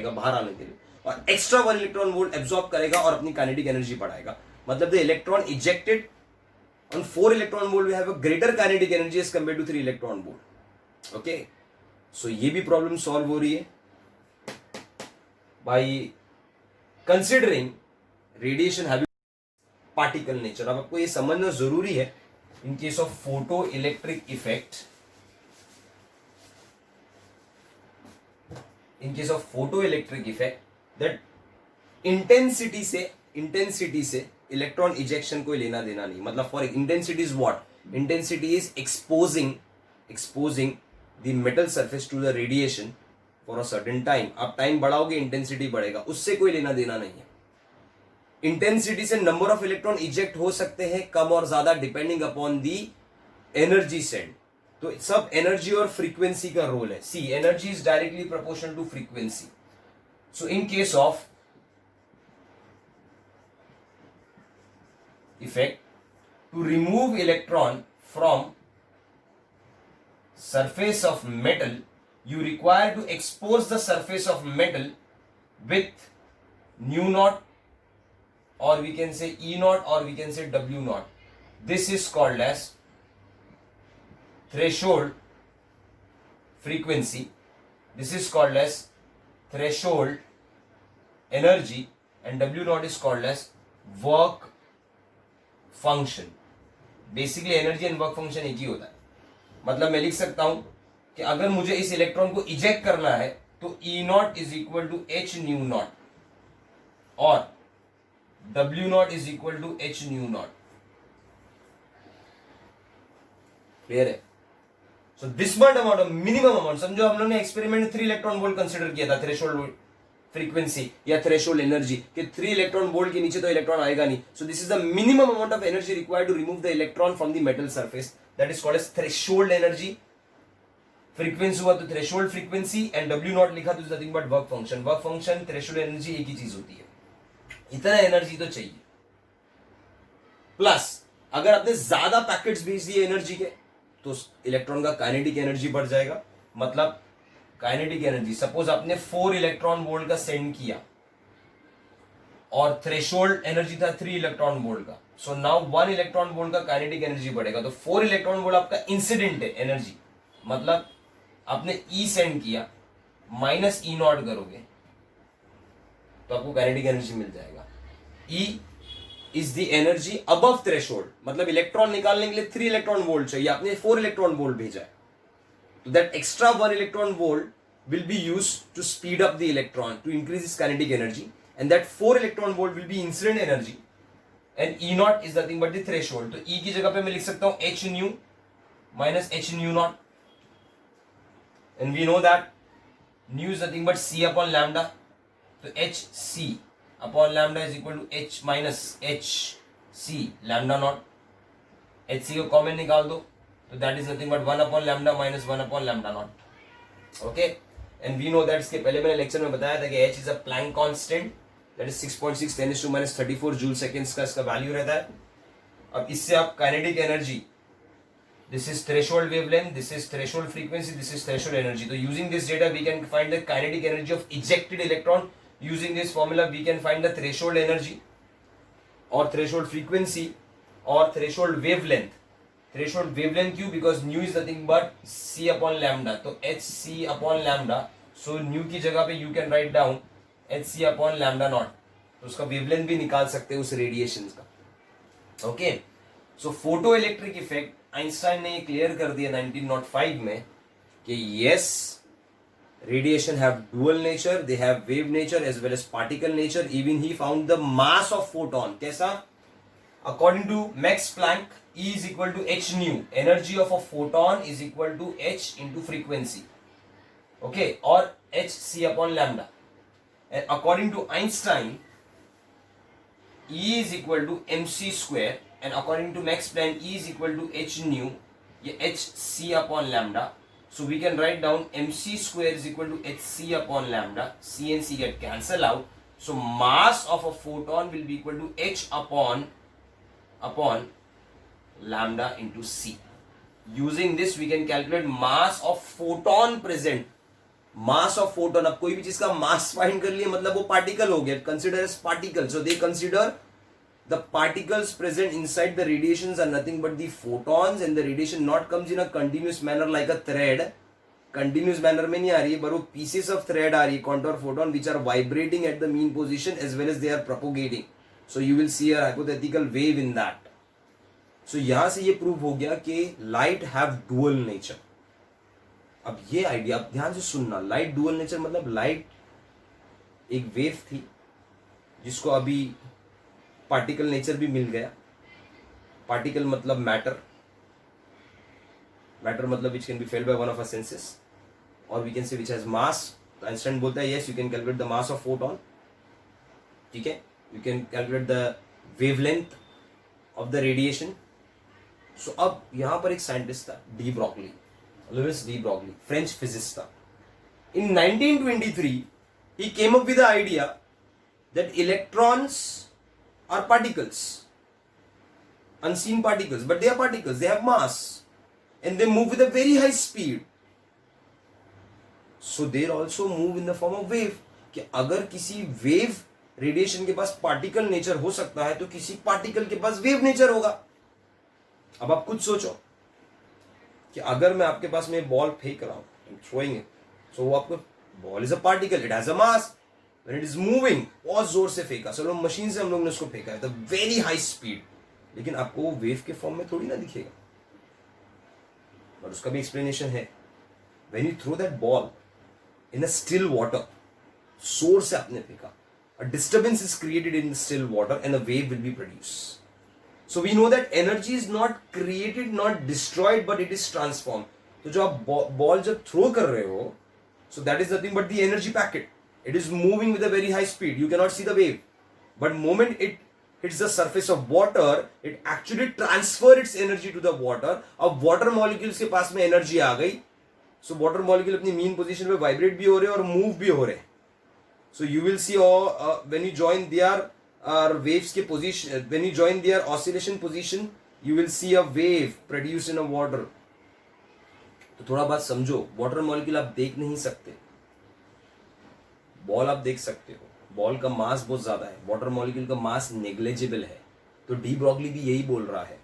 [SPEAKER 1] बाहर आने के लिए, और extra 1 electron volt absorb करेगा और अपनी काइनेटिक एनर्जी बढ़ाएगा। मतलब the electron ejected on 4 electron volt will have a greater kinetic energy as compared to 3 electron volt. Okay, so ये भी प्रॉब्लम सॉल्व हो रही है by considering radiation habit, particle nature. अब आपको ये समझना जरूरी है, in case of photo electric effect, that intensity से इलेक्ट्रॉन इजेक्शन कोई लेना देना नहीं। मतलब for intensity is what, intensity is exposing the metal surface to the radiation for a certain time. आप टाइम बढ़ाओगे, इंटेंसिटी बढ़ेगा, उससे कोई लेना देना नहीं है। इंटेंसिटी से नंबर ऑफ इलेक्ट्रॉन इजेक्ट हो सकते हैं कम और ज्यादा, depending upon the energy send. तो सब एनर्जी और फ्रीक्वेंसी का रोल है। See, energy is directly proportional to frequency. So in case of effect, to remove electron from surface of metal, you require to expose the surface of metal with nu naught, or we can say E naught, or we can say W naught. This is called as threshold frequency. This is called as threshold energy, and W naught is called as work function. Basically energy and work function एक ही होता है। मतलब मैं लिख सकता हूं कि अगर मुझे इस इलेक्ट्रॉन को इजेक्ट करना है तो E naught is equal to h nu naught, और W naught is equal to h nu naught. Clear है? So this much amount of minimum amount, समझो हम लोग ने एक्सपेरिमेंट में 3 इलेक्ट्रॉन वोल्ट कंसिडर किया था, थ्रेशोल्ड फ्रीक्वेंसी या थ्रेशोल्ड एनर्जी, कि 3 इलेक्ट्रॉन वोल्ट के नीचे तो इलेक्ट्रॉन आएगा नहीं। So this is the minimum amount of energy required to remove the electron from the metal surface, that is called as threshold energy. Frequency हुआ तो threshold frequency, and W naught लिखा तो nothing but work function. Work function, threshold energy एक ही चीज होती है। इतना एनर्जी तो चाहिए। प्लस अगर आपने ज्यादा पैकेट्स भेज दिए एनर्जी के, तो इलेक्ट्रॉन का काइनेटिक एनर्जी बढ़ जाएगा, मतलब काइनेटिक एनर्जी, सपोज आपने 4 इलेक्ट्रॉन वोल्ट का सेंड किया और थ्रेशोल्ड एनर्जी था 3 इलेक्ट्रॉन वोल्ट का, सो नाउ 1 इलेक्ट्रॉन वोल्ट का काइनेटिक एनर्जी बढ़ेगा, तो 4 इलेक्ट्रॉन वोल्ट आपका इंसिडेंट है एनर्जी, मतलब आपने ई सेंड किया माइनस ई नॉट करोगे तो आपको काइनेटिक एनर्जी मिल जाएगा। E is the energy above threshold, मतलब इलेक्ट्रॉन निकालने के लिए 3 इलेक्ट्रॉन वोल्ट चाहिए, आपने 4 इलेक्ट्रॉन वोल्ट भेजा है, तो that extra 1 electron volt will be used to speed up the electron to increase its kinetic energy, and that 4 electron volt will be incident energy, and E naught is nothing but the threshold. तो E की जगह पे मैं लिख सकता हूं h nu minus h nu naught, and we know that nu is nothing but c upon lambda, तो h c upon lambda is equal to h minus h c lambda naught, h c को common निकाल दो तो that is nothing but 1 upon lambda minus 1 upon lambda naught. Okay, and we know that इसके पहले मैंने lecture में बताया था कि h is a Planck constant, that is 6.6 10 to minus 34 joule seconds का इसका वैल्यू रहता है। अब इससे आप kinetic energy, this is threshold wavelength, this is threshold frequency, this is threshold energy, तो using this data we can find the kinetic energy of ejected electron, using this formula we can find the threshold energy और threshold frequency और threshold wavelength. Threshold wavelength क्यों? Because nu is nothing but c upon lambda, तो h c upon lambda, so nu की जगह पे you can write down h c upon lambda naught, तो उसका wavelength भी निकाल सकते हैं उस रेडिएशन का। Okay, so photo electric effect Einstein ने क्लियर कर दिया 1905 में कि yes, radiation have dual nature, they have wave nature as well as particle nature. Even he found the mass of photon. कैसा? According to Max Planck, E is equal to h nu. Energy of a photon is equal to h into frequency. Okay, or h c upon lambda. And according to Einstein, E is equal to mc square. And according to Max Planck, E is equal to h nu. ये h c upon lambda. So we can write down mc square is equal to hc upon lambda. C and c get cancelled out. So mass of a photon will be equal to h upon lambda into c. Using this we can calculate mass of photon present. Mass of photon, अब कोई भी चीज का mass find कर लिए मतलब वो particle हो गया, consider as particle. So they consider the particles present inside the radiations are nothing but the photons, and the radiation not comes in a continuous manner like a thread. Continuous manner में नहीं आ रही है, but वो pieces of thread आ रही है, contour photon which are vibrating at the mean position as well as they are propagating. So you will see a hypothetical wave in that. So यहाँ से ये प्रूव हो गया कि light have dual nature. अब ये आइडिया आप ध्यान से सुनना, लाइट डुअल नेचर मतलब लाइट एक वेव थी जिसको अभी पार्टिकल नेचर भी मिल गया। पार्टिकल मतलब मैटर, मैटर मतलब which can be felt by one of our senses, और we can say which has mass. तो आइंस्टाइन बोलता है yes, you can calculate the mass of photon, ठीक है, you can calculate the wavelength of the radiation. So अब यहां पर एक साइंटिस्ट था, de Broglie, Louis de Broglie, French physicist था। In 1923, he came up with the idea that electrons are particles, unseen particles, but they are particles, they have mass, and they move with a very high speed. So they also move in the form of wave. कि अगर किसी wave radiation के पास particle nature हो सकता है तो किसी particle के पास वेव नेचर होगा। अब आप कुछ सोचो कि अगर मैं आपके पास में बॉल फेंक रहा हूं, थ्रोइंग इट, सो वो आपको, ball is a particle, it has a mass, when it is moving, बहुत जोर से फेंका, चलो मशीन से हम लोग ने उसको फेंका है, द वेरी हाई स्पीड, लेकिन आपको वो वेव के फॉर्म में थोड़ी ना दिखेगा, और उसका भी एक्सप्लेनेशन है। When you throw that ball in a still water, जोर से आपने फेंका, a disturbance is created in still water and a wave will be produce. So we know that energy is not created, not destroyed, but it is transformed. तो जो आप ball जब throw कर रहे हो, so that is nothing but the energy packet. It is moving with a very high speed. You cannot see the wave, but moment it hits the surface of water, it actually transfer its energy to the water. अब water molecules के पास में energy आ गई, so water molecule अपनी mean position पे vibrate भी हो रहे और move भी हो रहे। So you will see when you join their waves के position, when you join their oscillation position, you will see a wave produced in a water. तो थोड़ा बात समझो, वाटर मॉलिक्यूल आप देख नहीं सकते, बॉल आप देख सकते हो, बॉल का मास बहुत ज्यादा है, वाटर मॉलिक्यूल का मास नेग्लेजिबल है। तो डी ब्रॉगली भी यही बोल रहा है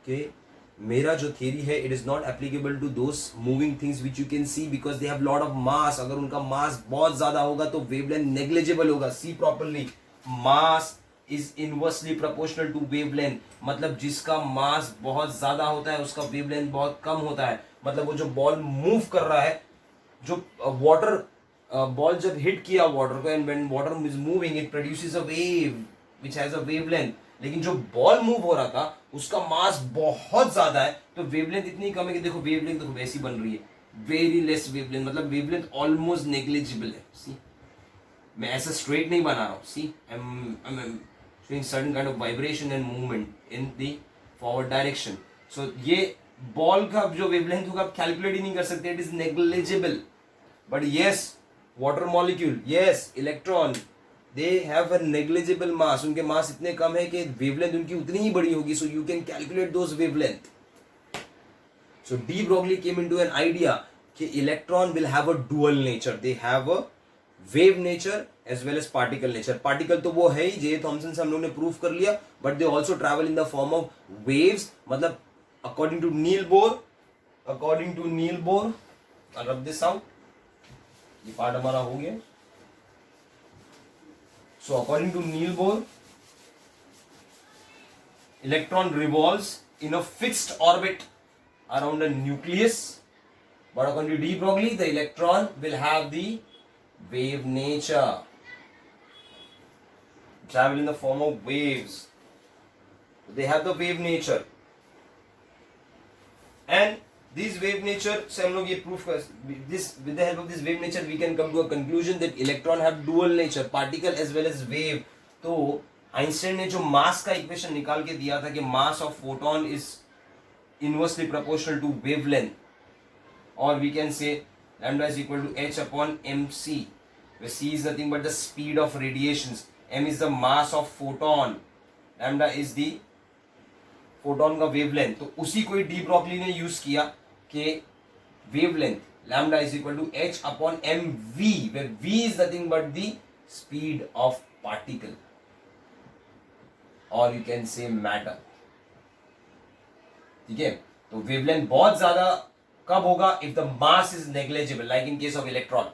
[SPEAKER 1] कि मेरा जो थियरी है it is not applicable to those moving things which you can see because they have lot of mass. अगर उनका मास बहुत ज्यादा होगा तो वेवलेंथ नेग्लेजिबल होगा। See properly, mass is inversely proportional to wavelength, मतलब जिसका मास बहुत ज्यादा होता है उसका वेवलेंथ बहुत कम होता है। मतलब वो जो बॉल मूव कर रहा है, जो वाटर बॉल जब हिट किया वाटर को and when water is moving it produces a wave which has a wavelength, लेकिन जो बॉल मूव हो रहा था उसका मास बहुत ज्यादा है तो वेवलेंथ इतनी कम है कि देखो वेवलेंथ देखो वैसी बन रही है, वेरी लेस वेवलेंथ, मतलब वेवलेंथ ऑलमोस्ट नेग्लिजिबल है। सी, मैं ऐसा स्ट्रेट नहीं बना रहा हूँ, see I am showing certain kind of vibration and movement in the forward direction. So ये बॉल का जो वेवलेंथ होगा आप कैलकुलेट ही नहीं कर सकते, it is negligible. But yes water molecule, yes electron, they have a negligible mass, उनके मास इतने कम है कि वेवलेंथ उनकी उतनी ही बड़ी होगी, so you can calculate those wavelength. So de Broglie came into an idea कि electron will have a dual nature, they have a wave nature as well as particle nature. Particle तो वो है ही, J Thomson से हम लोग ने prove कर लिया, but they also travel in the form of waves. मतलब according to Niels Bohr, rub this out, ये पार्ट हमारा हो गया। So according to Niels Bohr, electron revolves in a fixed orbit around a nucleus, but according to de Broglie the electron will have the wave nature, travel in the form of waves, they have the wave nature, and this wave nature से हम लोग ये proof कर, this with the help of this wave nature we can come to a conclusion that electron have dual nature, particle as well as wave। तो Einstein ने जो मास का equation निकाल के दिया था कि मास of photon is inversely proportional to wavelength, or we can say lambda is equal to h upon mc, where c is nothing but the speed of radiations, m is the mass of photon, lambda is the photon का wavelength। तो उसी को de Broglie ने use किया कि wavelength lambda is equal to h upon mv, where v is nothing but the speed of particle, or you can say matter। ठीक है, तो वेवलेंथ बहुत ज्यादा कब होगा, if the mass is negligible, like in case of electron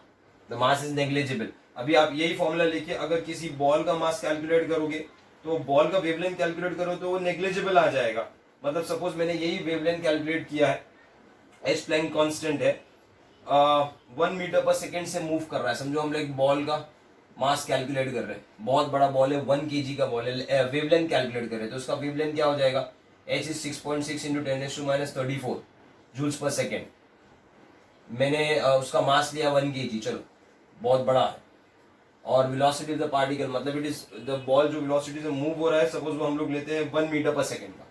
[SPEAKER 1] the mass is negligible. अभी आप यही फॉर्मूला लेके अगर किसी बॉल का मास कैलकुलेट करोगे तो बॉल का वेवलेंथ कैलकुलेट करो तो वो नेग्लिजिबल आ जाएगा। मतलब सपोज मैंने यही वेवलेंथ कैलकुलेट किया है, एच प्लैंक कांस्टेंट है, 1 मीटर पर सेकेंड से मूव कर रहा है, समझो हम लोग एक बॉल का मास कैलकुलेट कर रहे हैं, बहुत बड़ा बॉल है, 1 kg का बॉल है, वेवलेंथ कैलकुलेट कर रहे हैं, तो उसका वेवलेंथ क्या हो जाएगा, h is 6.6 into 10 raised to minus 34 joules per second. मैंने उसका मास लिया 1 kg, चलो बहुत बड़ा है, और वेलोसिटी ऑफ द पार्टिकल, मतलब इट इज द बॉल जो वेलोसिटी से मूव हो रहा है, सपोज वो हम लोग लेते हैं 1 मीटर पर सेकेंड का,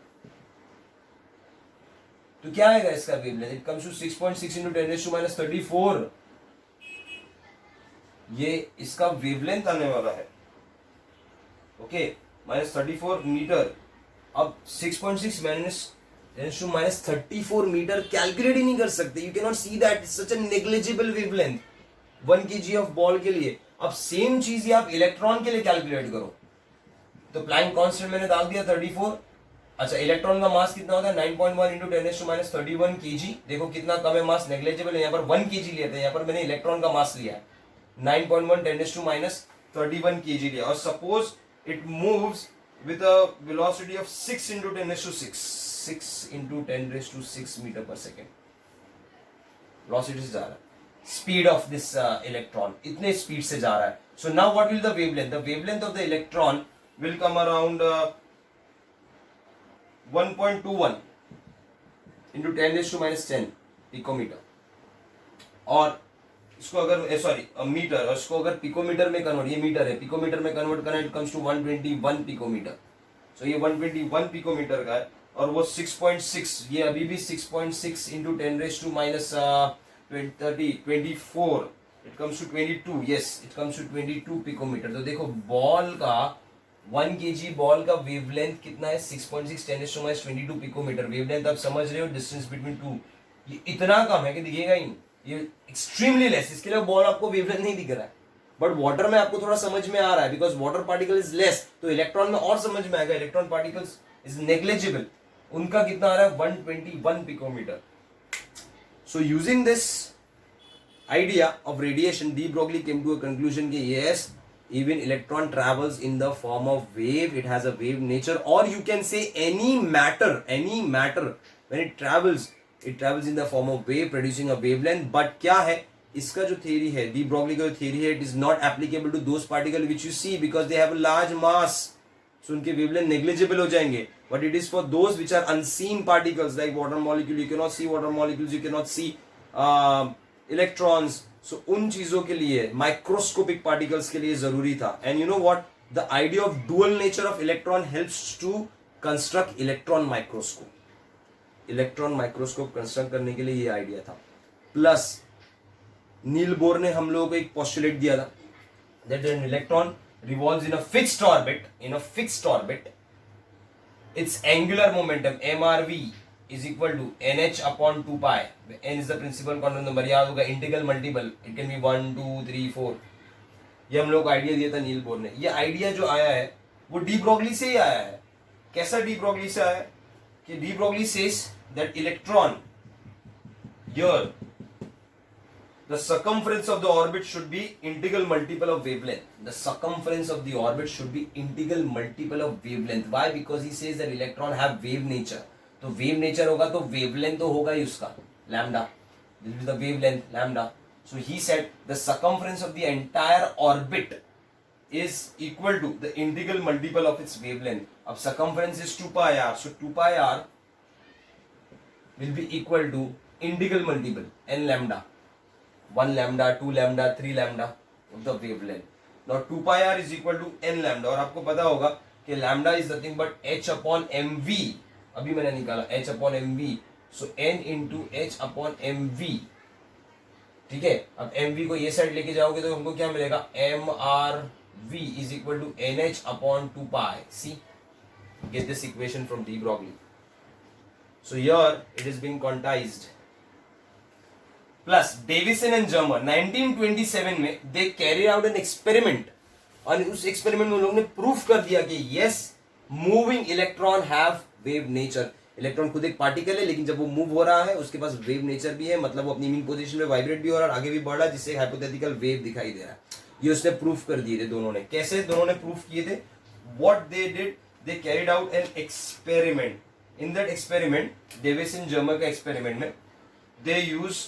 [SPEAKER 1] तो क्या आएगा इसका wavelength, it comes to 6.6 into 10 raised to minus 34, ये इसका वेवलेंथ आने वाला है। Okay, -34 metre. अब 6.6 माइनस 34 मीटर कैलकुलेट ही नहीं कर सकते, you can not see that, such a negligible wavelength 1 kg of ball के लिए। अब सेम चीज ही आप इलेक्ट्रॉन के लिए कैलकुलेट करो, तो प्लैंक कांस्टेंट मैंने डाल दिया 34। अच्छा, इलेक्ट्रॉन का मास कितना होता है, 9.1 into 10 raised to minus 31 kg। देखो कितना कम है मास, नेग्लिजिबल है। यहाँ पर 1 kg लिया था, यहाँ पर मैंने इलेक्ट्रॉन का मास लिया है 9.1 10 raised to minus 31 kg लिया, और suppose it moves with a velocity of 6 into 10 raised to 6 into 10 raised to 6 meter per second velocity से जा रहा है, speed of this electron इतने speed से जा रहा है। So now what will the wavelength of the electron will come around 1.21 into 10 raised to minus 10 picometer, और इसको अगर सॉरी मीटर, और इसको अगर पिकोमीटर में कन्वर्ट, ये मीटर है, पिकोमीटर में कन्वर्ट करना, इट कम्स टू 121 पिकोमीटर। सो ये 121 पिकोमीटर का है, और वो 6.6, ये अभी भी 6.6 into 10 raise to minus 24, it comes to 22, yes it comes to 22 picometre. तो देखो बॉल का 1 kg बॉल का वेवलेंथ कितना है, 6.6 10 raise to minus 22 picometre. Wavelength आप समझ रहे हो, डिस्टेंस बिटवीन टू, ये इतना कम है कि दिखेगा ही नहीं, ये एक्सट्रीमली लेस, इसके लिए बॉल आपको वेवलेंथ नहीं दिख रहा है। बट वाटर में आपको थोड़ा समझ में आ रहा है, because water particle is less, तो इलेक्ट्रॉन में और समझ में आएगा। इलेक्ट्रॉन पार्टिकल्स इज नेग्लिजिबल, उनका कितना आ रहा है 121 picometre. So using this idea of radiation, de Broglie came to a conclusion that yes, even electron travels in the form of wave, it has a wave nature, or you can say any matter when it travels in the form of wave producing a wavelength. But क्या है इसका जो theory है, de Broglie का जो theory है, it is not applicable to those particles which you see because they have a large mass, so उनके wavelength negligible हो जाएंगे. But it is for those which are unseen particles like water molecule, you cannot see water molecules, you cannot see electrons, so उन चीजों के लिए, microscopic particles के लिए जरूरी था. And you know what, the idea of dual nature of electron helps to construct electron microscope. Electron microscope construct करने के लिए ये आइडिया था. प्लस नील बोर ने हम लोगों को एक पोस्टुलेट दिया था that an electron revolves in a fixed orbit, its angular momentum mrv is equal to nh upon 2 pi. n is the principal quantum number, याद होगा, integral multiple, it can be 1 2 3 4. ये हम लोग को आइडिया दिया था नील बोर ने. ये आइडिया जो आया है वो डी ब्रोगली से ही आया है. कैसा डी ब्रोगली से आया है कि de Broglie says that electron here the circumference of the orbit should be integral multiple of wavelength. The circumference of the orbit should be integral multiple of wavelength. Why? Because he says that electron have wave nature. तो wave nature होगा तो wavelength तो होगा ही उसका lambda. This is the wavelength lambda. So he said the circumference of the entire orbit is equal to the integral multiple of its wavelength. अब circumference is 2 pi r. So 2 pi r will be equal to integral multiple n lambda. 1 lambda, 2 lambda, 3 lambda of the wavelength. Now 2 pi r is equal to n lambda. और आपको पता होगा कि lambda is nothing but h upon mv. अभी मैंने निकाला h upon mv. So n into h upon mv. ठीक है. अब mv को ये साइड लेके जाओगे तो हमको क्या मिलेगा, mrv is equal to nh upon 2 pi. See, get this equation from de Broglie. So here it is being quantized. Plus Davisson and Germer 1927 में they carry out an experiment, और उस एक्सपेरिमेंट में उन लोगों ने प्रूफ कर दिया कि yes, moving electron have wave nature. Electron खुद एक पार्टिकल है, लेकिन जब वो मूव हो रहा है उसके पास वेव नेचर भी है, मतलब वो अपनी मीन पोजीशन में वाइब्रेट भी हो रहा है और आगे भी बढ़ रहा है, जिससे हाइपोथेटिकल वेव दिखाई दे रहा है. ये उसने प्रूफ कर दिए थे दोनों ने. कैसे दोनों ने प्रूफ किए थे? What they did, they carried out an experiment. In that experiment, Davisson Germer का एक्सपेरिमेंट में, they use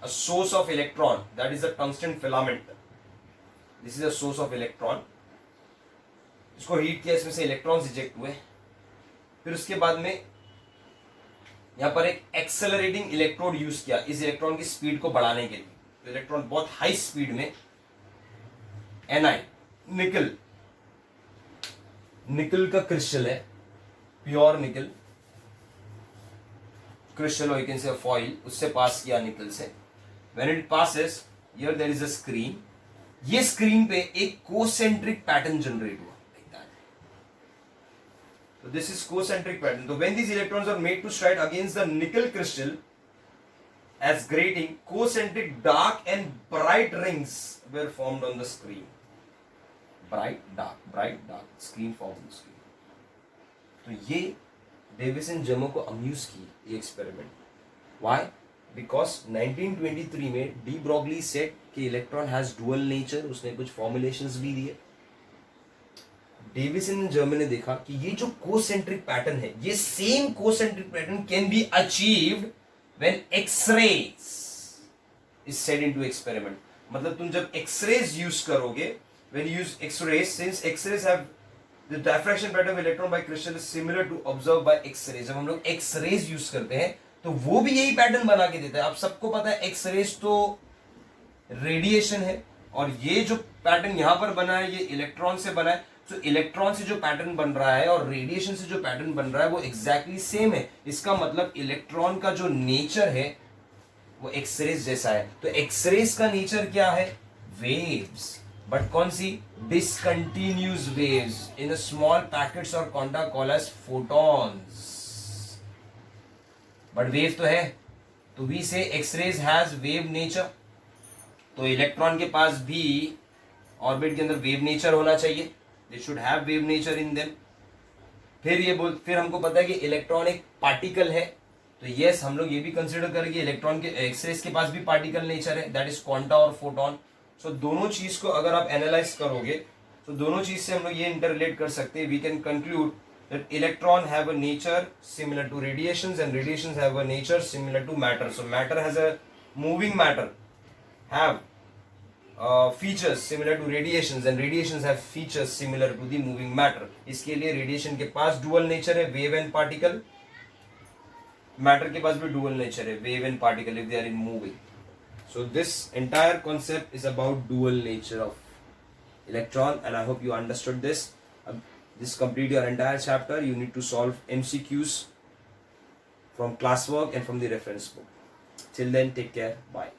[SPEAKER 1] a source of electron, that is a tungsten filament. This is a source of electron. इसको हीट किया, इसमें से electrons eject हुए. फिर उसके बाद में यहां पर एक एक्सेलरेटिंग इलेक्ट्रोड यूज किया इस इलेक्ट्रॉन की स्पीड को बढ़ाने के लिए. तो इलेक्ट्रॉन बहुत हाई स्पीड में Ni, निकल का क्रिस्टल है, प्योर निकल क्रिस्टल, और यू कैन से फॉइल, उससे पास किया निकल से. When it passes, here there is a screen. ये स्क्रीन पे एक कोसेंट्रिक पैटर्न जनरेट हुआ, like that. So this is concentric pattern. So when these electrons are made to strike against the nickel crystal as grating, concentric dark and bright rings were formed on the screen. Bright dark screen formed on the screen. तो ये deviation Germer को amuse की ये experiment. Why? Because 1923 में de Broglie said कि electron has dual nature. उसने कुछ formulations भी दिए. डेविसन जर्मर ने देखा कि ये जो कोसेंट्रिक पैटर्न है, ये same concentric pattern can be achieved when X-rays is set into experiment. मतलब तुम जब एक्स-रेज यूज करोगे, when you use X-rays, since X-rays have the diffraction pattern of electron by crystal is similar to observe by X-rays. जब हम लोग X-rays use करते हैं तो वो भी यही पैटर्न बना के देता है. आप सबको पता है एक्स-रेज तो रेडिएशन है, और ये जो पैटर्न यहां पर बना है ये इलेक्ट्रॉन से बना है. तो इलेक्ट्रॉन से जो पैटर्न बन रहा है और रेडिएशन से जो पैटर्न बन रहा है वो एग्जैक्टली सेम है. इसका मतलब इलेक्ट्रॉन का जो नेचर है वो एक्स-रेज जैसा है. तो एक्स-रेज का नेचर क्या है? वेव्स. बट कौन सी? Discontinuous waves in small packets और quanta called as photons. But wave तो है, तो we say X-rays has wave nature, तो इलेक्ट्रॉन के पास भी ऑर्बिट के अंदर वेव नेचर होना चाहिए, they should have wave nature in them. फिर हमको पता है कि इलेक्ट्रॉन एक पार्टिकल है, तो यस हम लोग ये भी कंसिडर करें कि इलेक्ट्रॉन के एक्सरेज के पास भी पार्टिकल नेचर है, दैट इज क्वांटा और फोटोन। सो दोनों चीज को अगर आप एनालाइज करोगे तो दोनों चीज से हम लोग ये इंटररिलेट कर सकते हैं, we can conclude that electron have a nature similar to radiations and radiations have a nature similar to matter. So matter has a moving matter have features similar to radiations and radiations have features similar to the moving matter. इसके लिए radiation के पास dual nature है, wave and particle, matter के पास भी dual nature है, wave and particle if they are in moving. So this entire concept is about dual nature of electron and I hope you understood this. This complete your entire chapter. You need to solve MCQs from classwork and from the reference book. Till then, take care. Bye.